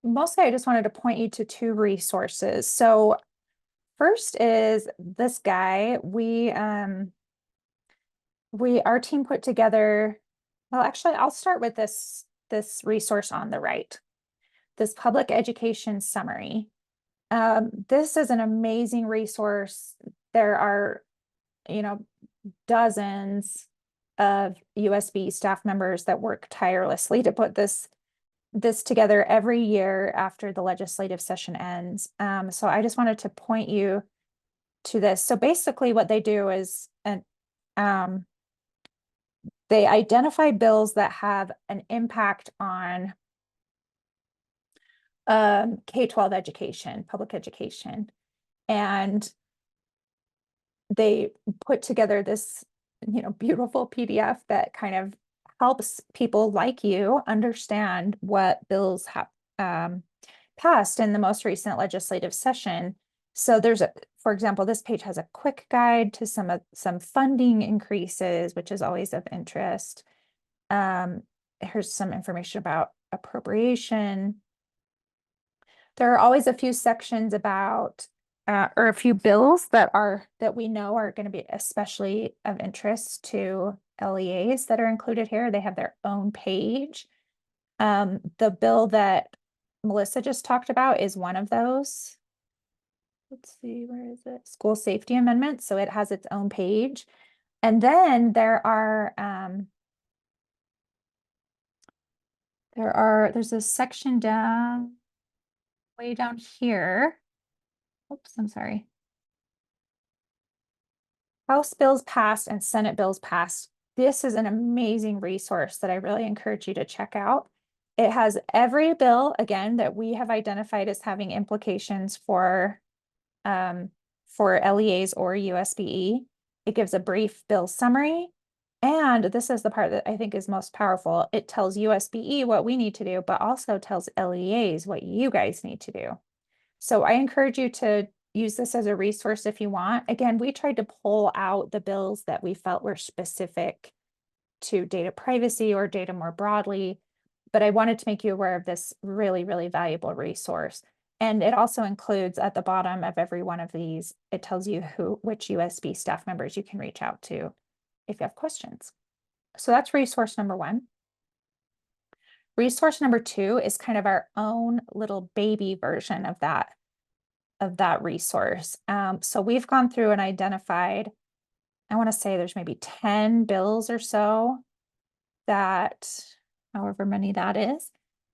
mostly I just wanted to point you to two resources. So first is this guy. Our team put together, well, actually, I'll start with this resource on the right, this public education summary. This is an amazing resource. There are, you know, dozens of USB staff members that work tirelessly to put this together every year after the legislative session ends. So I just wanted to point you to this. So basically what they do is um, they identify bills that have an impact on K-12 education, public education. And they put together this, beautiful PDF that kind of helps people like you understand what bills have passed in the most recent legislative session. So for example, this page has a quick guide to some funding increases, which is always of interest. Here's some information about appropriation. There are always a few sections about or a few bills that we know are going to be especially of interest to LEAs that are included here. They have their own page. The bill that Melissa just talked about is one of those. Let's see, where is it? School safety amendment. So it has its own page. And then there's a section way down here. Oops, I'm sorry. House bills passed and Senate bills passed. This is an amazing resource that I really encourage you to check out. It has every bill, again, that we have identified as having implications for LEAs or USBE. It gives a brief bill summary. And this is the part that I think is most powerful. It tells USBE what we need to do, but also tells LEAs what you guys need to do. So I encourage you to use this as a resource if you want. Again, we tried to pull out the bills that we felt were specific to data privacy or data more broadly, but I wanted to make you aware of this really, really valuable resource. And it also includes at the bottom of every one of these, it tells you which USB staff members you can reach out to if you have questions. So that's resource number one. Resource number two is kind of our own little baby version of that resource. So we've gone through and identified, I want to say there's maybe 10 bills or so that, however many that is,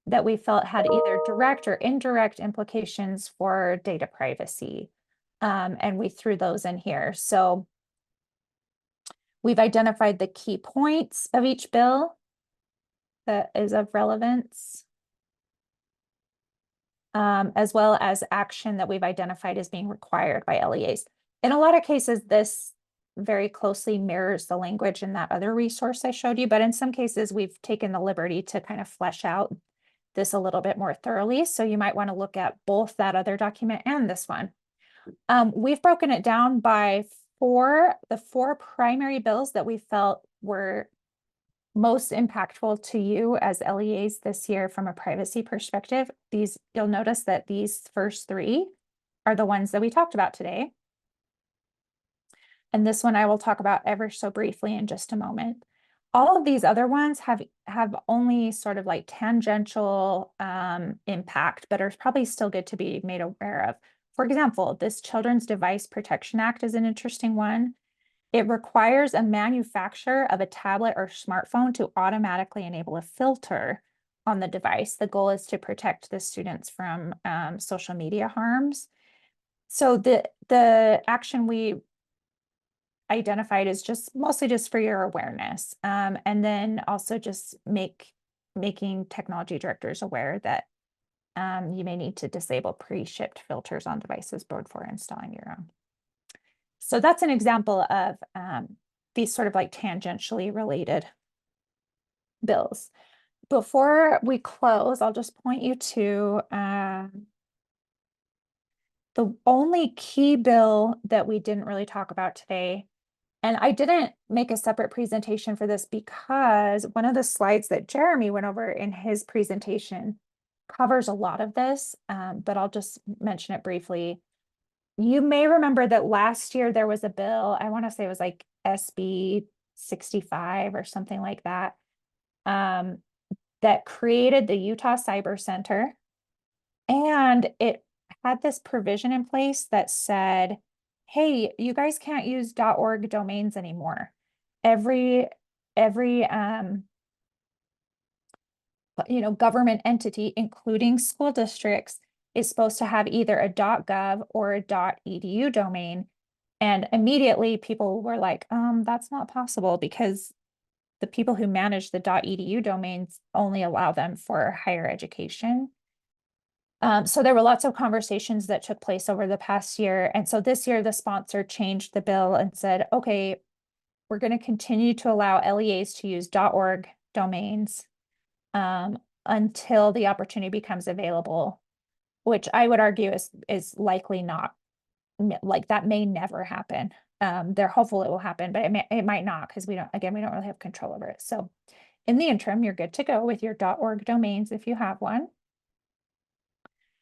that we felt had either direct or indirect implications for data privacy. And we threw those in here. So we've identified the key points of each bill that is of relevance, as well as action that we've identified as being required by LEAs. In a lot of cases, this very closely mirrors the language in that other resource I showed you, but in some cases, we've taken the liberty to kind of flesh out this a little bit more thoroughly. So you might want to look at both that other document and this one. We've broken it down by the four primary bills that we felt were most impactful to you as LEAs this year from a privacy perspective. You'll notice that these first three are the ones that we talked about today. And this one I will talk about ever so briefly in just a moment. All of these other ones have only sort of like tangential impact, but are probably still good to be made aware of. For example, this Children's Device Protection Act is an interesting one. It requires a manufacturer of a tablet or smartphone to automatically enable a filter on the device. The goal is to protect the students from social media harms. So the action we identified is mostly just for your awareness. And then also just making technology directors aware that you may need to disable pre-shipped filters on devices before installing your own. So that's an example of these sort of like tangentially related bills. Before we close, I'll just point you to the only key bill that we didn't really talk about today. And I didn't make a separate presentation for this because one of the slides that Jeremy went over in his presentation covers a lot of this, but I'll just mention it briefly. You may remember that last year there was a bill, I want to say it was like SB 65 or something like that, that created the Utah Cyber Center. And it had this provision in place that said, hey, you guys can't use .org domains anymore. Every government entity, including school districts, is supposed to have either a .gov or a .edu domain. And immediately people were like, that's not possible because the people who manage the .edu domains only allow them for higher education. So there were lots of conversations that took place over the past year. And so this year, the sponsor changed the bill and said, okay, we're going to continue to allow LEAs to use .org domains until the opportunity becomes available, which I would argue is likely not, like that may never happen. They're hopeful it will happen, but it might not, because we don't really have control over it. So in the interim, you're good to go with your .org domains if you have one.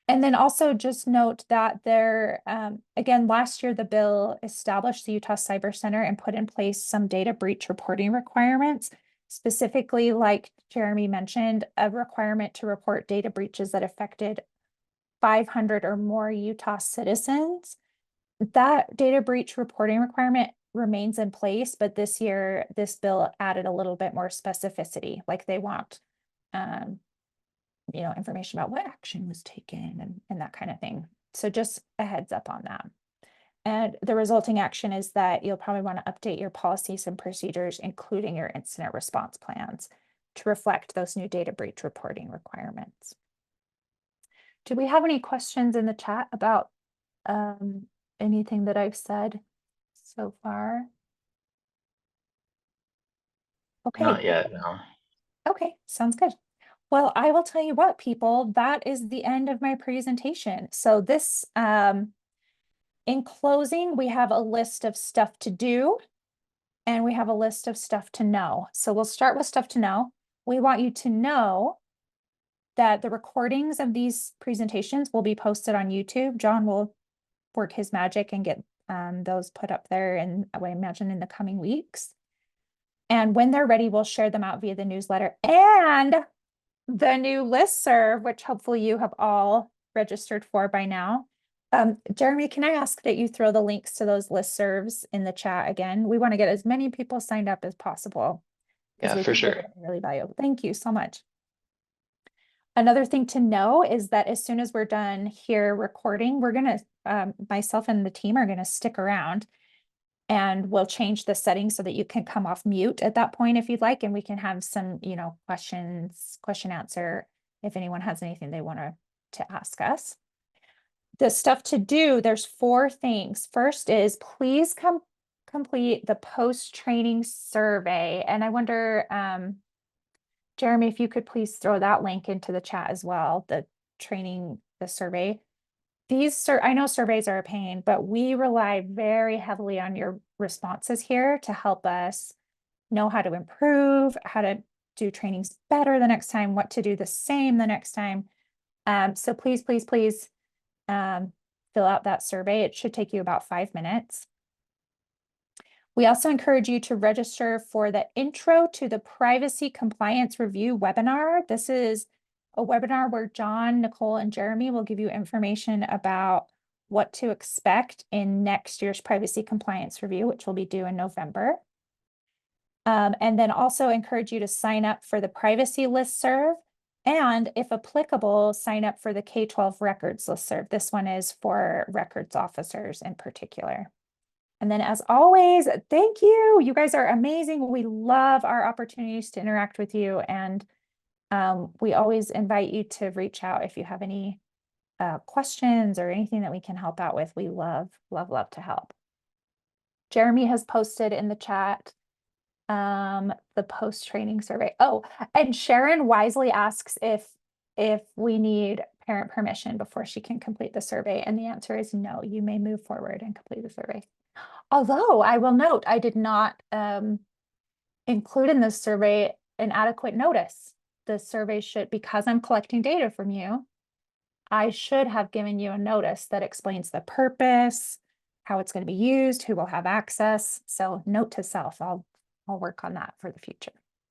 And then also just note that again, last year, the bill established the Utah Cyber Center and put in place some data breach reporting requirements, specifically, like Jeremy mentioned, a requirement to report data breaches that affected 500 or more Utah citizens. That data breach reporting requirement remains in place, but this year, this bill added a little bit more specificity, like they want information about what action was taken and that kind of thing. So just a heads up on that. And the resulting action is that you'll probably want to update your policies and procedures, including your incident response plans, to reflect those new data breach reporting requirements. Do we have any questions in the chat about anything that I've said so far? Okay. Not yet, no. Okay, sounds good. Well, I will tell you what, people, that is the end of my presentation. So this, in closing, we have a list of stuff to do and we have a list of stuff to know. So we'll start with stuff to know. We want you to know that the recordings of these presentations will be posted on YouTube. John will work his magic and get those put up there, and I would imagine in the coming weeks. And when they're ready, we'll share them out via the newsletter and the new listserv, which hopefully you have all registered for by now. Jeremy, can I ask that you throw the links to those listservs in the chat again? We want to get as many people signed up as possible. Yeah, for sure. Really valuable. Thank you so much. Another thing to know is that as soon as we're done here recording, we're going to, myself and the team are going to stick around, and we'll change the settings so that you can come off mute at that point if you'd like, and we can have some, question answer if anyone has anything they want to ask us. The stuff to do, there's 4 things. First is please complete the post-training survey. And I wonder, Jeremy, if you could please throw that link into the chat as well, the survey. I know surveys are a pain, but we rely very heavily on your responses here to help us know how to improve, how to do trainings better the next time, what to do the same the next time. So please, please, please fill out that survey. It should take you about 5 minutes. We also encourage you to register for the Intro to the Privacy Compliance Review webinar. This is a webinar where John, Nicole, and Jeremy will give you information about what to expect in next year's Privacy Compliance Review, which will be due in November. And then also encourage you to sign up for the Privacy Listserv, and if applicable, sign up for the K-12 Records Listserv. This one is for records officers in particular. And then as always, thank you. You guys are amazing. We love our opportunities to interact with you. And we always invite you to reach out if you have any questions or anything that we can help out with. We love, love, love to help. Jeremy has posted in the chat the post-training survey. Oh, and Sharon wisely asks if we need parent permission before she can complete the survey. And the answer is no, you may move forward and complete the survey. Although I will note, I did not include in this survey an adequate notice. the survey should, because I'm collecting data from you, I should have given you a notice that explains the purpose, how it's going to be used, who will have access. So note to self, I'll work on that for the future.